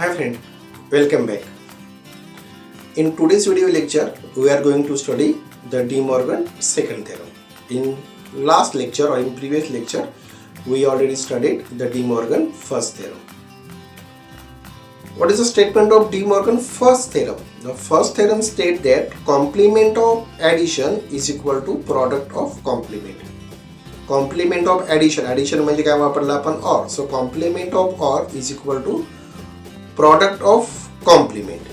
Hi friend, welcome back. In today's video lecture, we are going to study the De Morgan second theorem. In last lecture or in previous lecture, we already studied the De Morgan first theorem. What is the statement of De Morgan first theorem? The first theorem states that complement of addition is equal to product of complement. Complement of addition म्हणजे काय वापरला आपण OR. So complement of OR is equal to product of complement.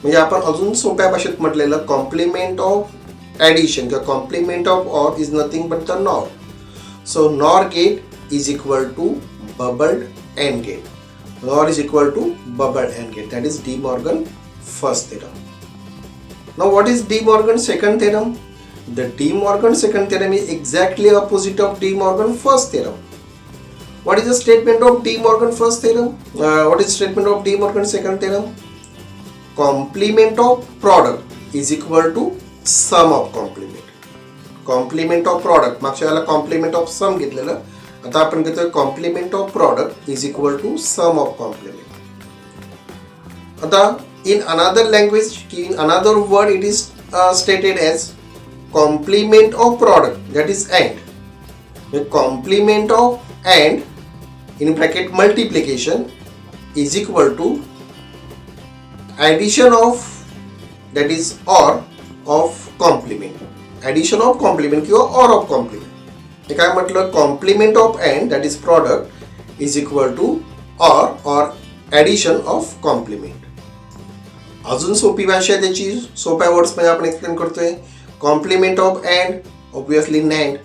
म्हणजे आपण अजून सोप्या भाषेत म्हटलेलं complement of addition किंवा complement of OR is nothing but the NOR. So NOR gate is equal to bubbled AND gate. NOR is equal to bubbled AND gate. That is De Morgan first theorem. Now what is De Morgan second theorem? The De Morgan second theorem is exactly opposite of De Morgan first theorem. What is the statement of De Morgan first theorem? What is the statement of De Morgan second theorem? Complement of product is equal to sum of complement. Complement of product मागच्या वेळेला complement of sum घेतलेलं, आता आपण घेतोय complement of product is equal to sum of complement. आता in another language, in another word, it is stated as complement of product, that is AND. The complement of AND in bracket multiplication is equal to addition of, that is OR of complement. Addition of complement किंवा OR of complement. हे काय म्हटलं, complement of AND, that is product, is equal to OR or addition of complement. अजून सोपी भाषा आहे त्याची, सोप्या words मध्ये आपण एक्सप्लेन करतोय. Complement of AND, obviously NAND.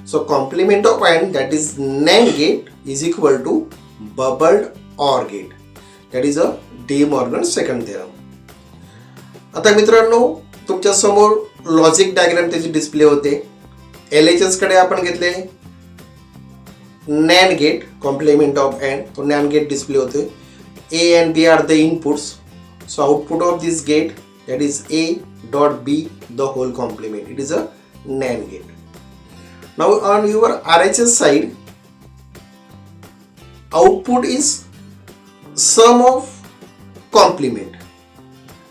So complement of AND, that is NAND gate, is equal to bubbled OR gate. That is a De Morgan second theorem. आता मित्रांनो, तुमच्या समोर लॉजिक डायग्राम त्याची डिस्प्ले होते. LHS कडे आपण घेतले NAND gate, complement of AND. तो NAND gate डिस्प्ले होते. A and B are the inputs. So output of this gate, that is A dot B, the whole complement. It is a NAND gate. Now on your RHS side, output is sum of complement.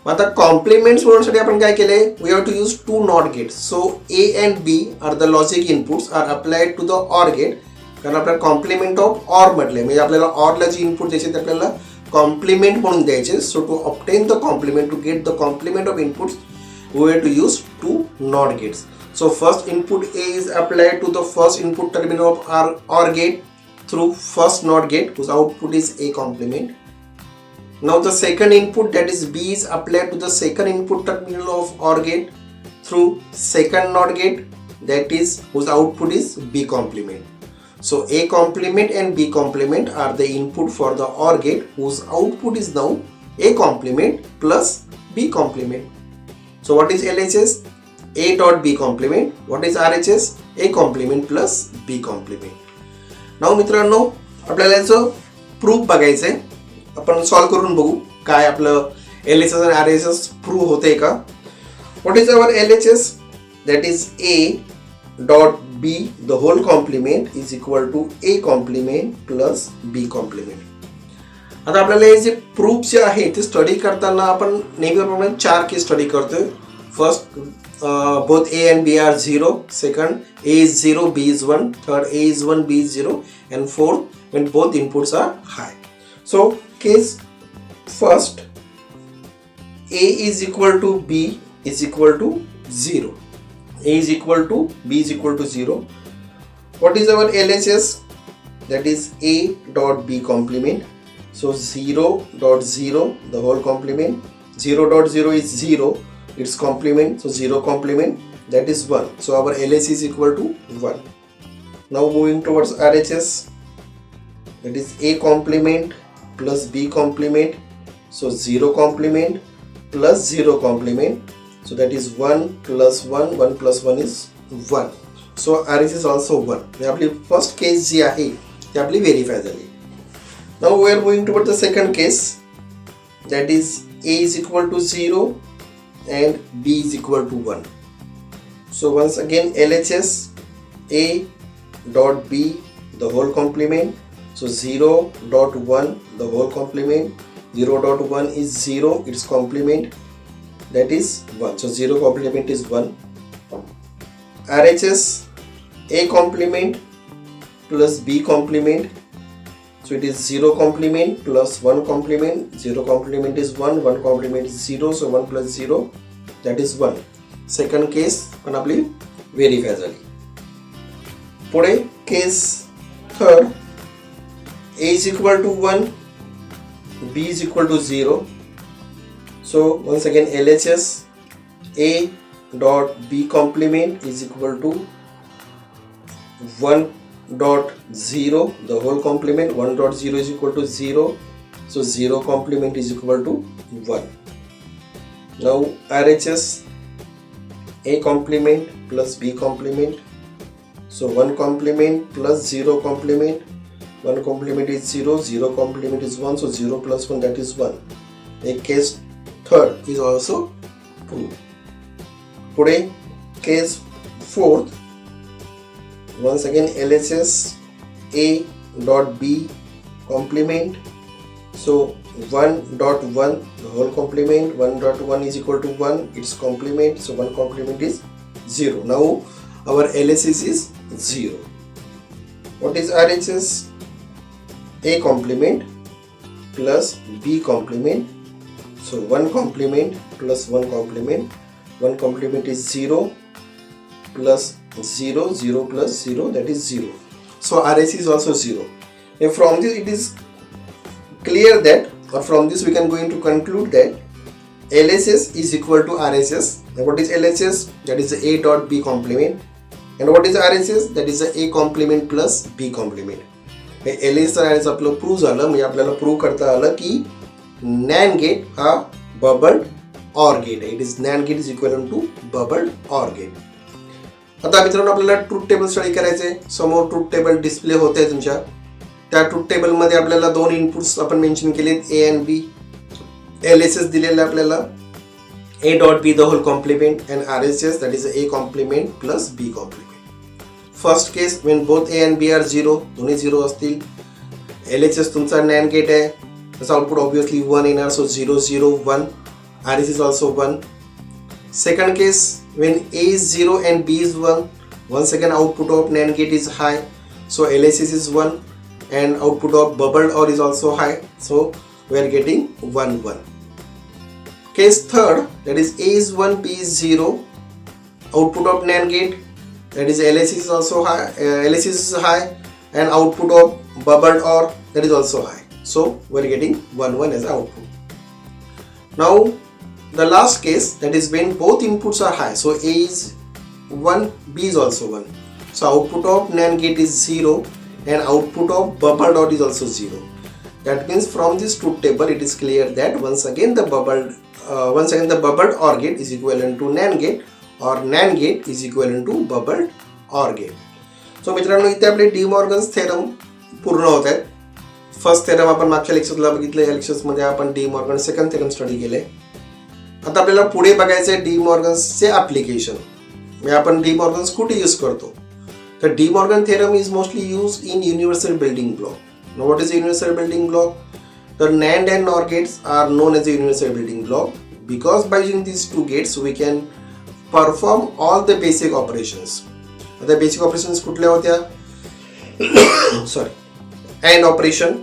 आता complements होण्यासाठी आपण काय केले, we have to use two NOT gates. So A and B are the logic inputs are applied to the OR gate. कारण आपल्याला complement of OR म्हटले, म्हणजे आपल्याला OR ला जे इनपुट द्यायचे ते आपल्याला complement म्हणून द्यायचे. So to obtain the complement, to get the complement of inputs, we have to use two NOT gates. So first input A is applied to the first input terminal of our OR gate through first NOT gate, whose output is A complement. Now the second input, that is B, is applied to the second input terminal of OR gate through second NOT gate, that is whose output is B complement. So A complement and B complement are the input for the OR gate, whose output is now A complement plus B complement. So what is LHS? A dot B complement. What is RHS? A complement plus B complement. Now मित्रांनो, आपल्याला याचं proof बघायचं आहे. आपण solve करून बघू काय आपलं LHS आणि RHS प्रूफ होते का. What is our LHS? That is A dot B, the whole complement, is equal to A complement plus B complement. आता आपल्याला हे जे प्रूफ जे आहे ते स्टडी करताना आपण नेहमीप्रमाणे चार केस स्टडी करतोय. First, both A and B are 0. Second, A is 0, B is 1. Third, A is 1, B is 0. And fourth, when both inputs are high. So case first, A is equal to B is equal to 0. A is equal to B is equal to 0. What is our LHS? That is A dot B complement. So 0 dot 0, the whole complement. 0 dot 0 is 0, its complement. So 0 complement, that is 1. So our LHS is equal to 1. Now moving towards RHS, that is A complement plus B complement. So 0 complement plus 0 complement. So that is 1 plus 1, 1 plus 1 is 1. So RHS is also 1. ही आपली first case जी आहे ती आपली verify झाली. Now we are moving toward the second case, that is A is equal to 0 and B is equal to 1. So once again LHS, A dot B, the whole complement. So 0 dot 1, the whole complement. 0.1 is 0, its complement, that is 1. So 0 complement is 1. RHS, A complement plus B complement, so it is 0 complement plus 1 complement. 0 complement is 1, 1 complement is 0, so 1 plus 0, that is 1. Second case पण आपली verify झाली. पुढे case third, A is equal to 1, B is equal to 0. So once again LHS, A dot B complement is equal to 1 dot 0, the whole complement. 1 dot 0 is equal to 0, so 0 complement is equal to 1. Now RHS, A complement plus B complement, so 1 complement plus 0 complement. 1 complement is 0, 0 complement is 1, so 0 plus 1, that is 1. A case third is also true. Today case fourth, once again LHS, A dot B complement, so 1 dot 1, the whole complement. 1 dot 1 is equal to 1, its complement, so 1 complement is 0. Now our LHS is 0. What is RHS? A complement plus B complement, so 1 complement plus 1 complement. 1 complement is 0 plus 0, 0 plus 0, that is 0. So RHS is also 0. And from this it is clear that, or from this we can going to conclude that LHS is equal to RHS. And what is LHS? That is the A dot B complement. And what is RHS? That is the A complement plus B complement. हे LHS तर RHS आपलं prove झालं. म्हणजे आपल्याला prove करता आलं की NAND gate हा बबल्ड OR गेट आहे. It is NAND gate is equal to bubbled OR gate. आता मित्रांनो आपल्याला ट्रूथ टेबल स्टडी करायचे. समोर ट्रूथ टेबल डिस्प्ले होते तुमच्या. त्या ट्रूथ टेबल मध्ये आपल्याला दोन इनपुट्स आपण मेन्शन केलेत, A and B. LHS दिलेला आपल्याला A dot B the whole complement and RHS, that is A complement plus B complement. First case when both A and B are 0, दोन्ही 0 असतील. LHS तुमचा NAND गेट आहे, त्याचा output obviously 1 येणार, सो 0 0 1. RHS is also 1. Second case when A is 0 and B is 1, once again output of NAND gate is high, so LHS is 1, and output of bubbled OR is also high, so we are getting 1 1. Case third, that is A is 1, B is 0, output of NAND gate, that is LHS is also high, LHS is high, and output of bubbled OR, that is also high, so we are getting 1 1 as output. Now the last case, that is when both inputs are high, so A is 1, B is also 1, so output of NAND gate is 0 and output of bubbled OR is also 0. That means from this truth table it is clear that once again the bubbled OR gate is equivalent to NAND gate, or NAND gate is equivalent to bubbled OR gate. So मित्रांनो इथे आपले D Morgan's theorem पूर्ण होत आहेत. First theorem आपण मागच्या लेक्चरला बघितलं, या लेक्चर्समध्ये आपण De Morgan second theorem study केले. आता आपल्याला पुढे बघायचं आहे डी मॉर्गन्सचे ॲप्लिकेशन. म्हणजे आपण डी मॉर्गन्स कुठे यूज करतो, तर De Morgan theorem is mostly use in universal building block. Now what is a universal building block? The NAND and NOR gates are known as a universal building block because by using these two gates we can perform all the basic operations. The basic operations कुठल्या होत्या? Sorry, AND operation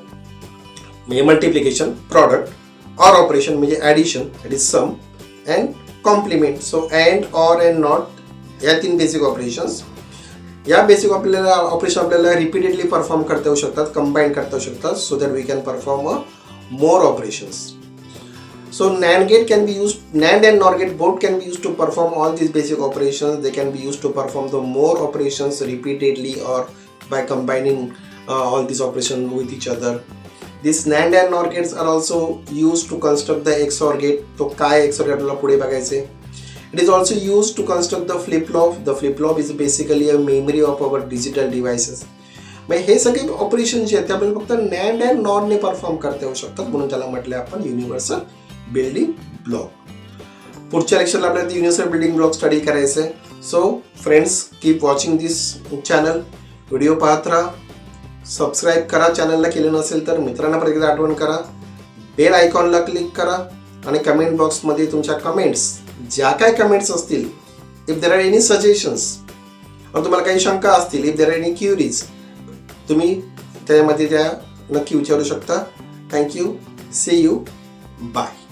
म्हणजे multiplication, product, OR operation म्हणजे addition, that is sum, and complement. So AND, OR and NOT या तीन basic operations. या basic operation आपल्याला repeatedly perform करता येऊ शकतात, कंबाईन करता येऊ शकतात, so that we can perform more operations. So NAND gate can be used, NAND and NOR gate both can be used to perform all these basic operations. They can be used to perform the more operations repeatedly or by combining all these operations with each other. These NAND and NOR gates are also used to construct the XOR gate. तो काय XOR gate आपल्याला पुढे बघायचे. It is also used to construct the flip-flop. The flip-flop is basically a memory of our digital devices. मग हे सगळे operation जे आहेत ते आपल्याला फक्त NAND and NOR ने परफॉर्म करता येऊ शकतात, म्हणून त्याला म्हटले आपण युनिव्हर्सल बिल्डिंग ब्लॉक. पुढच्या लेक्चरला आपल्याला युनिव्हर्सल बिल्डिंग ब्लॉक स्टडी करायचं आहे. So friends, keep watching this channel. Video पाहत राहा, सबस्क्राईब करा चॅनलला केलं नसेल तर, मित्रांना परत एकदा आठवण करा, बेल आयकॉनला क्लिक करा आणि कमेंट बॉक्समध्ये तुमच्या कमेंट्स, ज्या काय कमेंट्स असतील, if there are any suggestions, और तुम्हाला काही शंका असतील, if there are any queries, तुम्ही त्यामध्ये त्या नक्की विचारू शकता. थँक्यू. See you. बाय.